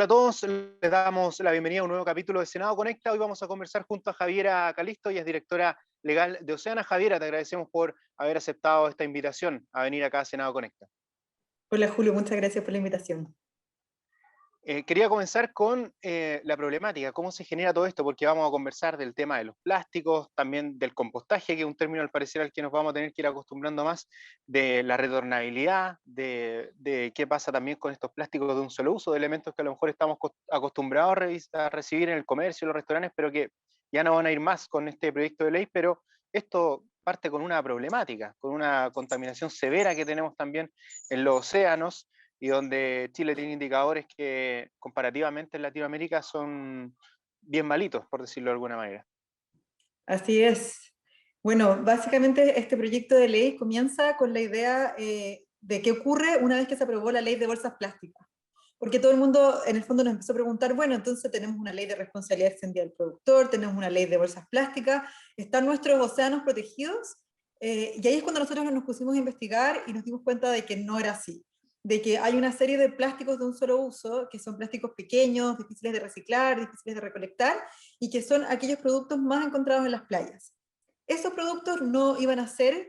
Hola a todos, les damos la bienvenida a un nuevo capítulo de Senado Conecta. Hoy vamos a conversar junto a Javiera Calisto, ella es directora legal de Oceana. Javiera, te agradecemos por haber aceptado esta invitación a venir acá a Senado Conecta. Hola Julio, muchas gracias por la invitación. Quería comenzar con la problemática, cómo se genera todo esto, porque vamos a conversar del tema de los plásticos, también del compostaje, que es un término al parecer al que nos vamos a tener que ir acostumbrando más, de la retornabilidad, de qué pasa también con estos plásticos de un solo uso, de elementos que a lo mejor estamos acostumbrados a recibir en el comercio, en los restaurantes, pero que ya no van a ir más con este proyecto de ley, pero esto parte con una problemática, con una contaminación severa que tenemos también en los océanos, y donde Chile tiene indicadores que comparativamente en Latinoamérica son bien malitos, por decirlo de alguna manera. Así es. Bueno, básicamente este proyecto de ley comienza con la idea de qué ocurre una vez que se aprobó la ley de bolsas plásticas. Porque todo el mundo en el fondo nos empezó a preguntar, bueno, entonces tenemos una ley de responsabilidad extendida del productor, tenemos una ley de bolsas plásticas, ¿están nuestros océanos protegidos? Y ahí es cuando nosotros nos pusimos a investigar y nos dimos cuenta de que no era así, de que hay una serie de plásticos de un solo uso, que son plásticos pequeños, difíciles de reciclar, difíciles de recolectar, y que son aquellos productos más encontrados en las playas. Esos productos no iban a ser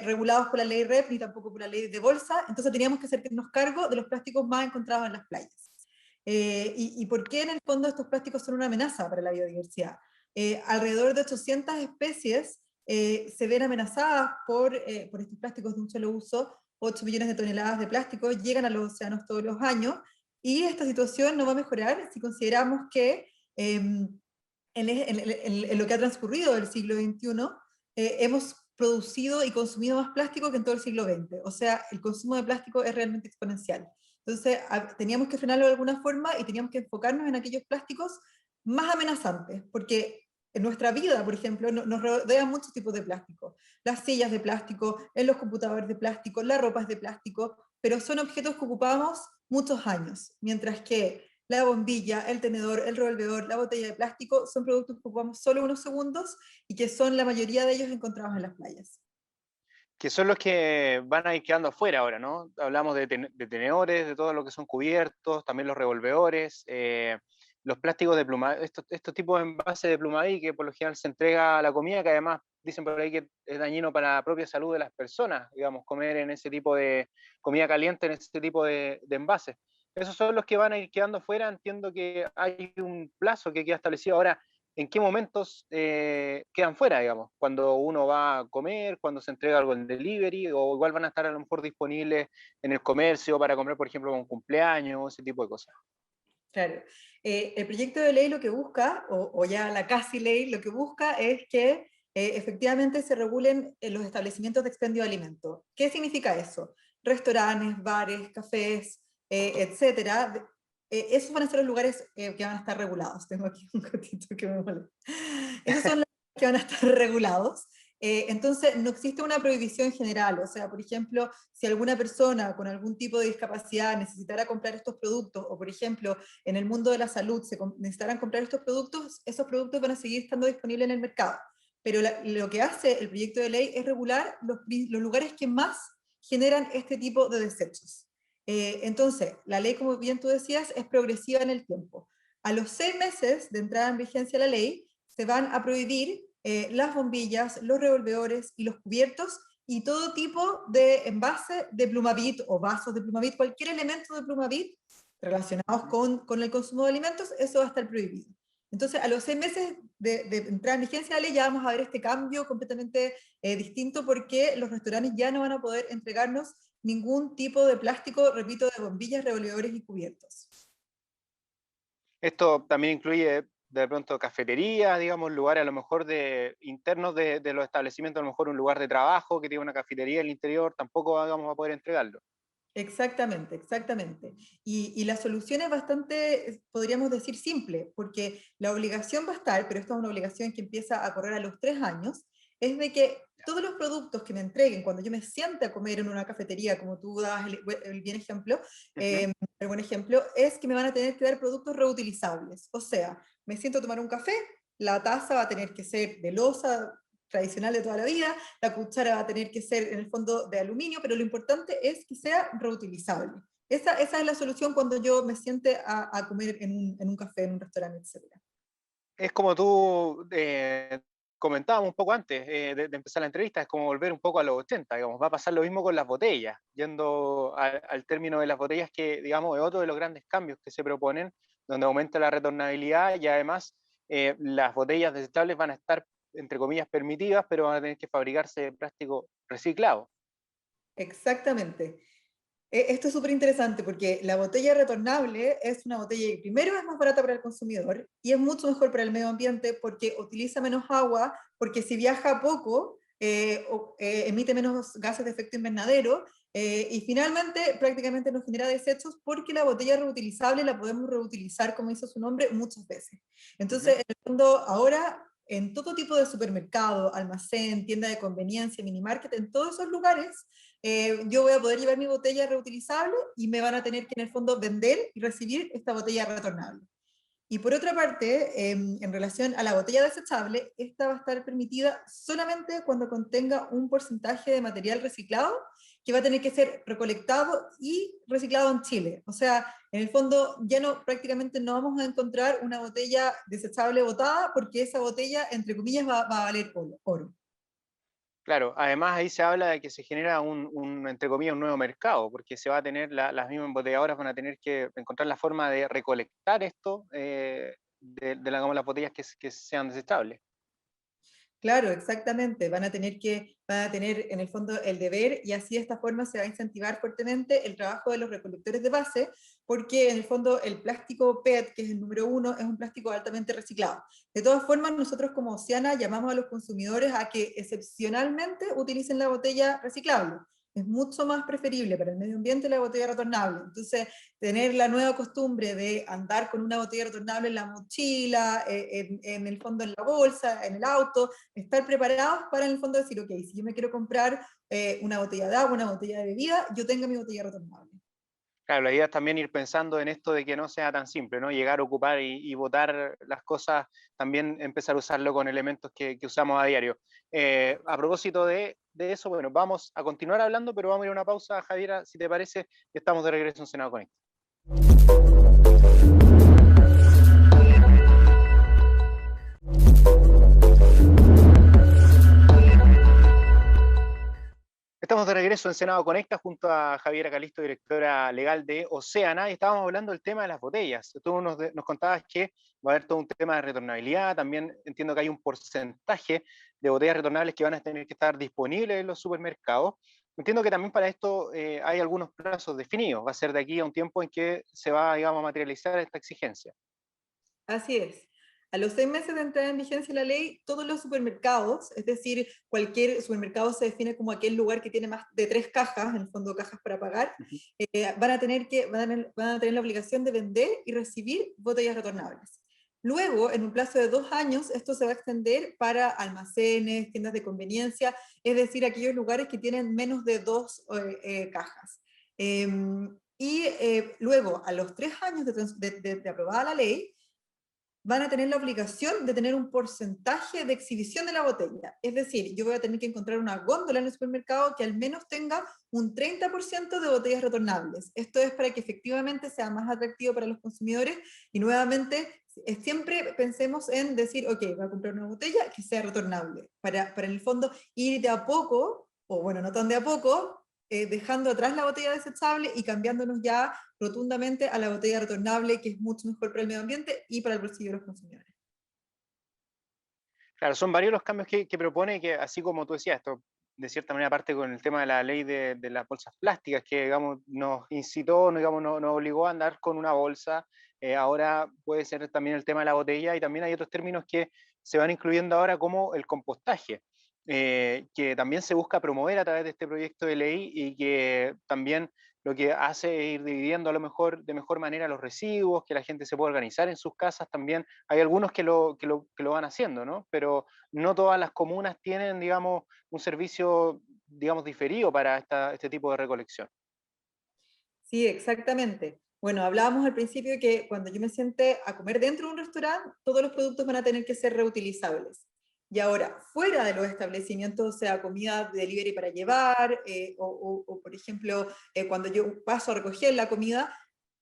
regulados por la ley REP ni tampoco por la ley de bolsa, entonces teníamos que hacernos cargo de los plásticos más encontrados en las playas. ¿Y por qué en el fondo estos plásticos son una amenaza para la biodiversidad? Alrededor de 800 especies se ven amenazadas por estos plásticos de un solo uso. 8 millones de toneladas de plástico llegan a los océanos todos los años, y esta situación no va a mejorar si consideramos que en lo que ha transcurrido del siglo XXI, hemos producido y consumido más plástico que en todo el siglo XX. O sea, el consumo de plástico es realmente exponencial. Entonces, teníamos que frenarlo de alguna forma y teníamos que enfocarnos en aquellos plásticos más amenazantes, porque en nuestra vida, por ejemplo, nos rodean muchos tipos de plástico. Las sillas de plástico, en los computadores de plástico, la ropa es de plástico, pero son objetos que ocupamos muchos años, mientras que la bombilla, el tenedor, el revolvedor, la botella de plástico son productos que ocupamos solo unos segundos y que son la mayoría de ellos encontrados en las playas. Que son los que van a ir quedando afuera ahora, ¿no? Hablamos de tenedores, de todo lo que son cubiertos, también los revolvedores, los plásticos de pluma, estos tipos de envases de Plumaví que por lo general se entrega a la comida, que además dicen por ahí que es dañino para la propia salud de las personas, digamos, comer en ese tipo de comida caliente, en ese tipo de envases. Esos son los que van a ir quedando fuera. Entiendo que hay un plazo que queda establecido ahora. ¿En qué momentos quedan fuera, digamos? Cuando uno va a comer, cuando se entrega algo en delivery, o igual van a estar a lo mejor disponibles en el comercio para comer, por ejemplo, con cumpleaños, ese tipo de cosas. Claro. El proyecto de ley lo que busca, o ya la casi ley, lo que busca es que efectivamente se regulen los establecimientos de expendio de alimentos. ¿Qué significa eso? Restaurantes, bares, cafés, etcétera. Esos van a ser los lugares que van a estar regulados. Tengo aquí un gatito que me molesta. Esos son los que van a estar regulados. Entonces, no existe una prohibición general. O sea, por ejemplo, si alguna persona con algún tipo de discapacidad necesitara comprar estos productos, o por ejemplo, en el mundo de la salud necesitaran comprar estos productos, esos productos van a seguir estando disponibles en el mercado. Pero lo que hace el proyecto de ley es regular los lugares que más generan este tipo de desechos. Entonces, la ley, como bien tú decías, es progresiva en el tiempo. A los 6 meses de entrada en vigencia de la ley, se van a prohibir las bombillas, los revolvedores y los cubiertos y todo tipo de envase de Plumavit o vasos de Plumavit, cualquier elemento de Plumavit relacionados con el consumo de alimentos, eso va a estar prohibido. Entonces, a los 6 meses de entrada en vigencia de la ley ya vamos a ver este cambio completamente distinto, porque los restaurantes ya no van a poder entregarnos ningún tipo de plástico, repito, de bombillas, revolvedores y cubiertos. Esto también incluye de pronto cafeterías, digamos, lugares a lo mejor internos de los establecimientos, a lo mejor un lugar de trabajo que tiene una cafetería en el interior, tampoco vamos a poder entregarlo. Exactamente, exactamente. Y la solución es bastante, podríamos decir, simple, porque la obligación va a estar, pero esto es una obligación que empieza a correr a los 3 años, es de que todos los productos que me entreguen cuando yo me siente a comer en una cafetería, como tú das el bien ejemplo, Uh -huh. el buen ejemplo, es que me van a tener que dar productos reutilizables. O sea, me siento a tomar un café, la taza va a tener que ser de loza tradicional de toda la vida, la cuchara va a tener que ser en el fondo de aluminio, pero lo importante es que sea reutilizable. Esa es la solución cuando yo me siente a comer en un café, en un restaurante, etc. Es como tú comentábamos un poco antes de empezar la entrevista, es como volver un poco a los 80, digamos, va a pasar lo mismo con las botellas, yendo al término de las botellas que, digamos, es otro de los grandes cambios que se proponen, donde aumenta la retornabilidad y además las botellas desechables van a estar, entre comillas, permitidas, pero van a tener que fabricarse de plástico reciclado. Exactamente. Esto es súper interesante porque la botella retornable es una botella que primero es más barata para el consumidor y es mucho mejor para el medio ambiente porque utiliza menos agua, porque si viaja poco, emite menos gases de efecto invernadero y finalmente prácticamente no genera desechos porque la botella reutilizable la podemos reutilizar, como dice su nombre, muchas veces. Uh -huh. Entonces, en el fondo, ahora en todo tipo de supermercado, almacén, tienda de conveniencia, minimarket, en todos esos lugares, yo voy a poder llevar mi botella reutilizable y me van a tener que en el fondo vender y recibir esta botella retornable. Y por otra parte, en relación a la botella desechable, esta va a estar permitida solamente cuando contenga un porcentaje de material reciclado que va a tener que ser recolectado y reciclado en Chile. O sea, en el fondo ya no, prácticamente no vamos a encontrar una botella desechable botada porque esa botella, entre comillas, va a valer oro. Claro, además ahí se habla de que se genera entre comillas, un nuevo mercado, porque se va a tener, las mismas embotelladoras van a tener que encontrar la forma de recolectar esto digamos, las botellas que sean desechables. Claro, exactamente. Van a tener en el fondo el deber y así de esta forma se va a incentivar fuertemente el trabajo de los recolectores de base, porque en el fondo el plástico PET, que es el número uno, es un plástico altamente reciclado. De todas formas, nosotros como Oceana llamamos a los consumidores a que excepcionalmente utilicen la botella reciclable. Es mucho más preferible para el medio ambiente la botella retornable. Entonces, tener la nueva costumbre de andar con una botella retornable en la mochila, en el fondo en la bolsa, en el auto, estar preparados para en el fondo decir, ok, si yo me quiero comprar una botella de agua, una botella de bebida, yo tengo mi botella retornable. Claro, la idea es también ir pensando en esto de que no sea tan simple, ¿no? Llegar a ocupar y botar las cosas, también empezar a usarlo con elementos que usamos a diario. A propósito de eso, bueno, vamos a continuar hablando, pero vamos a ir a una pausa, Javiera, si te parece, y estamos de regreso en Senado Connect. Estamos de regreso en Senado Conecta junto a Javiera Calisto, directora legal de Oceana, y estábamos hablando del tema de las botellas. Tú nos contabas que va a haber todo un tema de retornabilidad, también entiendo que hay un porcentaje de botellas retornables que van a tener que estar disponibles en los supermercados. Entiendo que también para esto hay algunos plazos definidos, va a ser de aquí a un tiempo en que se va, digamos, a materializar esta exigencia. Así es. A los 6 meses de entrada en vigencia de la ley, todos los supermercados, es decir, cualquier supermercado se define como aquel lugar que tiene más de 3 cajas, en el fondo cajas para pagar, Uh -huh. van a tener la obligación de vender y recibir botellas retornables. Luego, en un plazo de 2 años, esto se va a extender para almacenes, tiendas de conveniencia, es decir, aquellos lugares que tienen menos de 2 cajas. Luego, a los 3 años de aprobada la ley, van a tener la obligación de tener un porcentaje de exhibición de la botella. Es decir, yo voy a tener que encontrar una góndola en el supermercado que al menos tenga un 30% de botellas retornables. Esto es para que efectivamente sea más atractivo para los consumidores y nuevamente siempre pensemos en decir, ok, voy a comprar una botella que sea retornable, para en el fondo ir de a poco, o bueno, no tan de a poco, dejando atrás la botella desechable y cambiándonos ya rotundamente a la botella retornable, que es mucho mejor para el medio ambiente y para el bolsillo de los consumidores. Claro, son varios los cambios que propone, que así como tú decías, esto de cierta manera parte con el tema de la ley de las bolsas plásticas, que digamos, nos incitó, digamos, nos obligó a andar con una bolsa, ahora puede ser también el tema de la botella y también hay otros términos que se van incluyendo ahora como el compostaje, que también se busca promover a través de este proyecto de ley y que también lo que hace es ir dividiendo a lo mejor de mejor manera los residuos, que la gente se pueda organizar en sus casas también. Hay algunos que lo van haciendo, ¿no? Pero no todas las comunas tienen, digamos, un servicio, digamos, diferido para este tipo de recolección. Sí, exactamente. Bueno, hablábamos al principio que cuando yo me siente a comer dentro de un restaurante, todos los productos van a tener que ser reutilizables. Y ahora, fuera de los establecimientos, o sea, comida de delivery para llevar, o, por ejemplo, cuando yo paso a recoger la comida,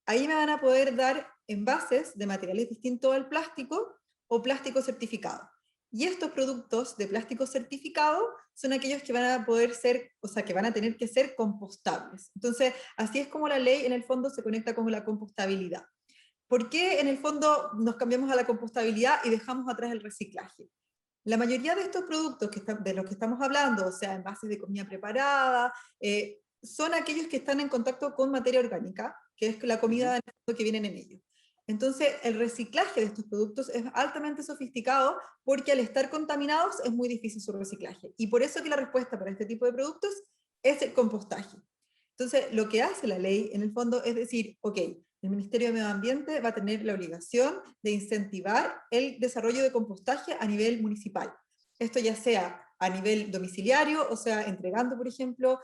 ahí me van a poder dar envases de materiales distintos al plástico o plástico certificado. Y estos productos de plástico certificado son aquellos que van a poder ser, o sea, que van a tener que ser compostables. Entonces, así es como la ley en el fondo se conecta con la compostabilidad. ¿Por qué en el fondo nos cambiamos a la compostabilidad y dejamos atrás el reciclaje? La mayoría de estos productos de los que estamos hablando, o sea, envases de comida preparada, son aquellos que están en contacto con materia orgánica, que es la comida que vienen en ellos. Entonces, el reciclaje de estos productos es altamente sofisticado porque al estar contaminados es muy difícil su reciclaje. Y por eso que la respuesta para este tipo de productos es el compostaje. Entonces, lo que hace la ley, en el fondo, es decir, ok, el Ministerio de Medio Ambiente va a tener la obligación de incentivar el desarrollo de compostaje a nivel municipal. Esto ya sea a nivel domiciliario, o sea, entregando, por ejemplo,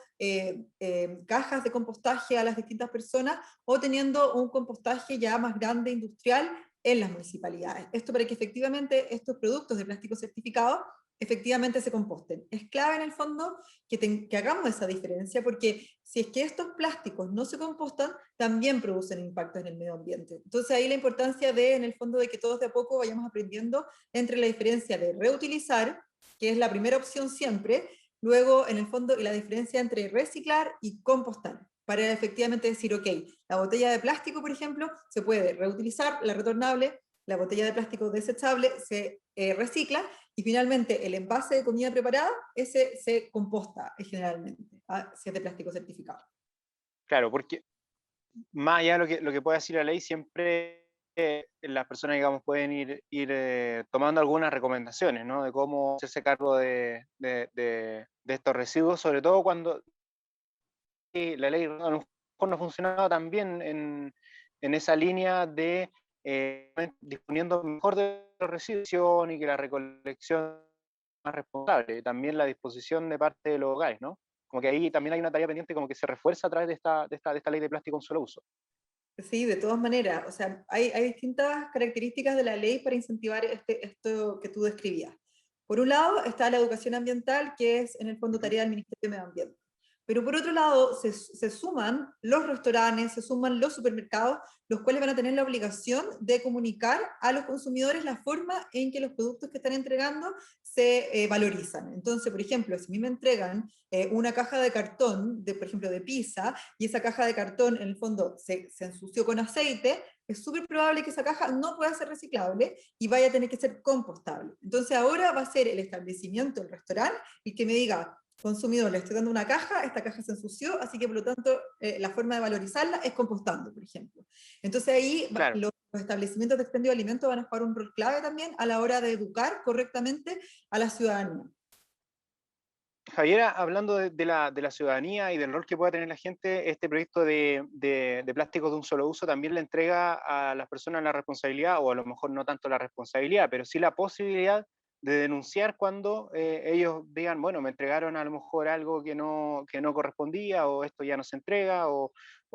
cajas de compostaje a las distintas personas, o teniendo un compostaje ya más grande, industrial, en las municipalidades. Esto para que efectivamente estos productos de plástico certificado efectivamente se composten. Es clave en el fondo que hagamos esa diferencia, porque si es que estos plásticos no se compostan, también producen impactos en el medio ambiente. Entonces ahí la importancia de, en el fondo, de que todos de a poco vayamos aprendiendo entre la diferencia de reutilizar, que es la primera opción siempre, luego en el fondo y la diferencia entre reciclar y compostar, para efectivamente decir, ok, la botella de plástico, por ejemplo, se puede reutilizar, la retornable, la botella de plástico desechable se recicla, y finalmente el envase de comida preparada, ese se composta generalmente, si es de plástico certificado. Claro, porque más allá de lo que puede decir la ley, siempre las personas, digamos, pueden ir tomando algunas recomendaciones, ¿no? De cómo hacerse cargo de estos residuos, sobre todo cuando la ley a lo mejor no ha funcionado tan bien en esa línea de disponiendo mejor de la residuos y que la recolección más responsable, también la disposición de parte de los hogares, ¿no? Como que ahí también hay una tarea pendiente como que se refuerza a través de esta ley de plástico un solo uso. Sí, de todas maneras, o sea, hay distintas características de la ley para incentivar esto que tú describías. Por un lado está la educación ambiental, que es en el fondo Ujú. tarea del Ministerio de Medio Ambiente. Pero por otro lado se suman los restaurantes, se suman los supermercados, los cuales van a tener la obligación de comunicar a los consumidores la forma en que los productos que están entregando se valorizan. Entonces, por ejemplo, si a mí me entregan una caja de cartón, por ejemplo, de pizza, y esa caja de cartón en el fondo se ensució con aceite, es súper probable que esa caja no pueda ser reciclable y vaya a tener que ser compostable. Entonces ahora va a ser el establecimiento, el restaurante, el que me diga, consumidor, le estoy dando una caja, esta caja se ensució, así que por lo tanto la forma de valorizarla es compostando, por ejemplo. Entonces ahí Claro. los establecimientos de expendio de alimentos van a jugar un rol clave también a la hora de educar correctamente a la ciudadanía. Javiera, hablando de la ciudadanía y del rol que pueda tener la gente, este proyecto de plásticos de un solo uso también le entrega a las personas la responsabilidad, o a lo mejor no tanto la responsabilidad, pero sí la posibilidad de denunciar cuando ellos digan, bueno, me entregaron a lo mejor algo que no correspondía, o esto ya no se entrega, o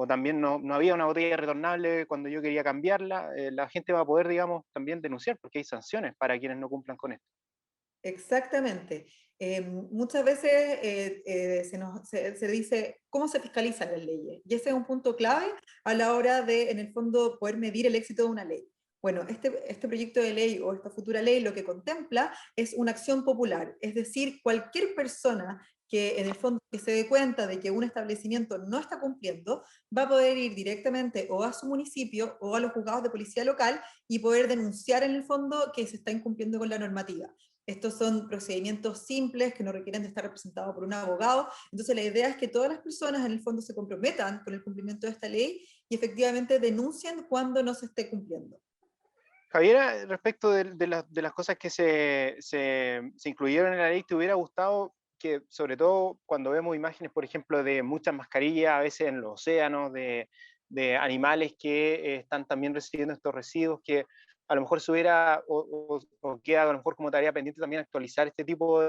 también no había una botella retornable cuando yo quería cambiarla. La gente va a poder, digamos, también denunciar, porque hay sanciones para quienes no cumplan con esto. Exactamente. Muchas veces se dice cómo se fiscalizan las leyes, y ese es un punto clave a la hora de, en el fondo, poder medir el éxito de una ley. Bueno, este proyecto de ley o esta futura ley lo que contempla es una acción popular, es decir, cualquier persona que en el fondo que se dé cuenta de que un establecimiento no está cumpliendo, va a poder ir directamente o a su municipio o a los juzgados de policía local y poder denunciar en el fondo que se está incumpliendo con la normativa. Estos son procedimientos simples que no requieren de estar representados por un abogado. Entonces la idea es que todas las personas en el fondo se comprometan con el cumplimiento de esta ley y efectivamente denuncien cuando no se esté cumpliendo. Javiera, respecto de las cosas que se incluyeron en la ley, ¿te hubiera gustado que, sobre todo cuando vemos imágenes, por ejemplo, de muchas mascarillas, a veces en los océanos, de animales que están también recibiendo estos residuos, que a lo mejor se hubiera, o queda a lo mejor como tarea pendiente también actualizar este tipo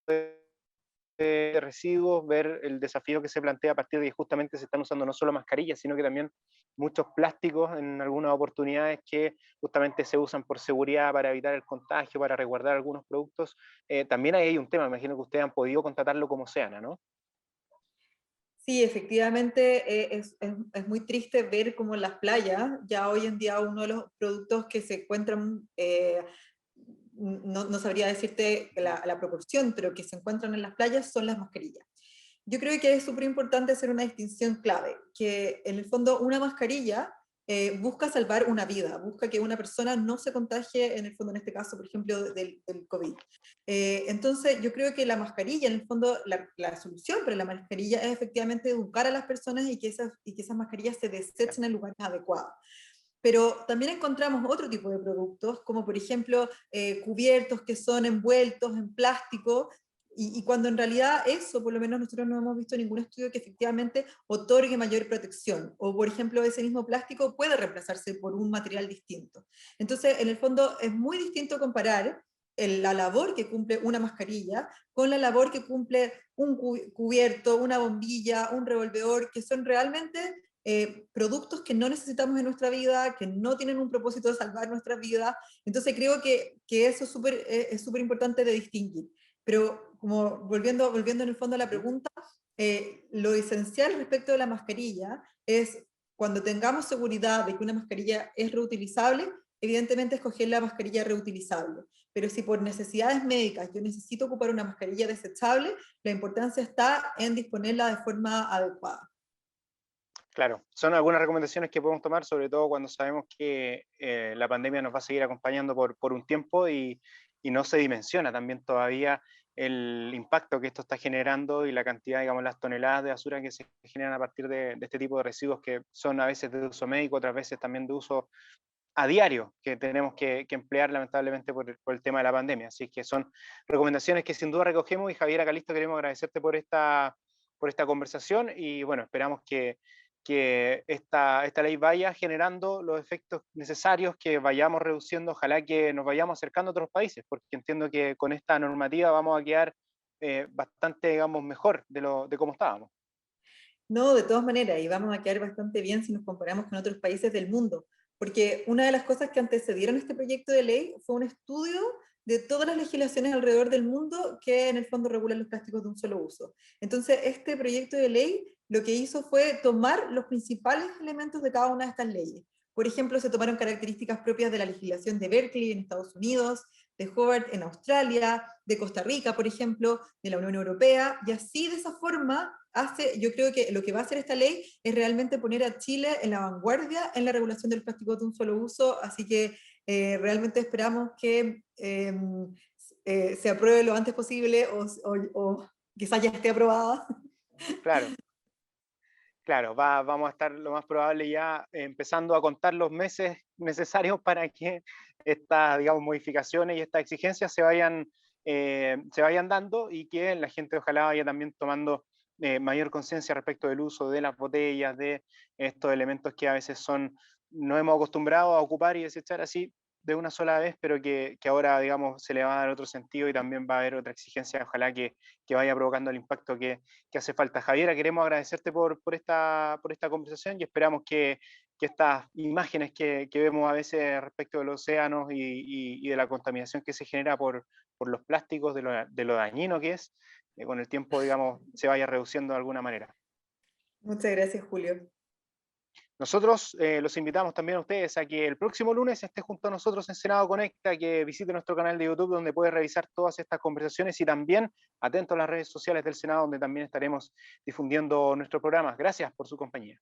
de de residuos, ver el desafío que se plantea a partir de que justamente se están usando no solo mascarillas, sino que también muchos plásticos en algunas oportunidades que justamente se usan por seguridad para evitar el contagio, para resguardar algunos productos. También ahí hay un tema, me imagino que ustedes han podido contratarlo como Oceana, ¿no? Sí, efectivamente, es muy triste ver cómo en las playas, ya hoy en día uno de los productos que se encuentran, no sabría decirte la proporción, pero que se encuentran en las playas son las mascarillas. Yo creo que es súper importante hacer una distinción clave, que en el fondo una mascarilla busca salvar una vida, busca que una persona no se contagie, en el fondo, en este caso, por ejemplo, del COVID. Entonces, yo creo que la mascarilla, en el fondo, la solución para la mascarilla es efectivamente educar a las personas y que esas mascarillas se desechen en lugares adecuados. Pero también encontramos otro tipo de productos, como por ejemplo cubiertos que son envueltos en plástico, y cuando en realidad eso, por lo menos nosotros no hemos visto ningún estudio que efectivamente otorgue mayor protección, o por ejemplo ese mismo plástico puede reemplazarse por un material distinto. Entonces, en el fondo es muy distinto comparar la labor que cumple una mascarilla con la labor que cumple un cubierto, una bombilla, un revolvedor, que son realmente productos que no necesitamos en nuestra vida, que no tienen un propósito de salvar nuestra vida. Entonces creo que eso es súper importante de distinguir. Pero como volviendo en el fondo a la pregunta, lo esencial respecto de la mascarilla es cuando tengamos seguridad de que una mascarilla es reutilizable, evidentemente escoger la mascarilla reutilizable. Pero si por necesidades médicas yo necesito ocupar una mascarilla desechable, la importancia está en disponerla de forma adecuada. Claro, son algunas recomendaciones que podemos tomar, sobre todo cuando sabemos que la pandemia nos va a seguir acompañando por un tiempo y no se dimensiona también todavía el impacto que esto está generando y la cantidad, digamos, las toneladas de basura que se generan a partir de este tipo de residuos que son a veces de uso médico, otras veces también de uso a diario que tenemos que emplear lamentablemente por el tema de la pandemia. Así que son recomendaciones que sin duda recogemos y Javiera Calisto queremos agradecerte por esta conversación y bueno, esperamos que esta ley vaya generando los efectos necesarios, que vayamos reduciendo, ojalá que nos vayamos acercando a otros países, porque entiendo que con esta normativa vamos a quedar bastante, digamos, mejor de cómo estábamos. No, de todas maneras, y vamos a quedar bastante bien si nos comparamos con otros países del mundo, porque una de las cosas que antecedieron este proyecto de ley fue un estudio de todas las legislaciones alrededor del mundo que en el fondo regulan los plásticos de un solo uso. Entonces, este proyecto de ley lo que hizo fue tomar los principales elementos de cada una de estas leyes. Por ejemplo, se tomaron características propias de la legislación de Berkeley en Estados Unidos, de Hobart en Australia, de Costa Rica, por ejemplo, de la Unión Europea, y así de esa forma yo creo que lo que va a hacer esta ley es realmente poner a Chile en la vanguardia en la regulación del plástico de un solo uso, así que realmente esperamos que se apruebe lo antes posible o quizás ya esté aprobada. Claro. Claro, vamos a estar lo más probable ya empezando a contar los meses necesarios para que estas, digamos, modificaciones y estas exigencias se vayan dando y que la gente ojalá vaya también tomando mayor conciencia respecto del uso de las botellas, de estos elementos que a veces no hemos acostumbrado a ocupar y desechar así de una sola vez, pero que ahora, digamos, se le va a dar otro sentido y también va a haber otra exigencia, ojalá que vaya provocando el impacto que hace falta. Javiera, queremos agradecerte por esta conversación y esperamos que estas imágenes que vemos a veces respecto de los océanos y de la contaminación que se genera por los plásticos, de lo dañino que es, con el tiempo, digamos, se vaya reduciendo de alguna manera. Muchas gracias, Julio. Nosotros los invitamos también a ustedes a que el próximo lunes esté junto a nosotros en Senado Conecta, que visite nuestro canal de YouTube donde puede revisar todas estas conversaciones y también atento a las redes sociales del Senado donde también estaremos difundiendo nuestro programa. Gracias por su compañía.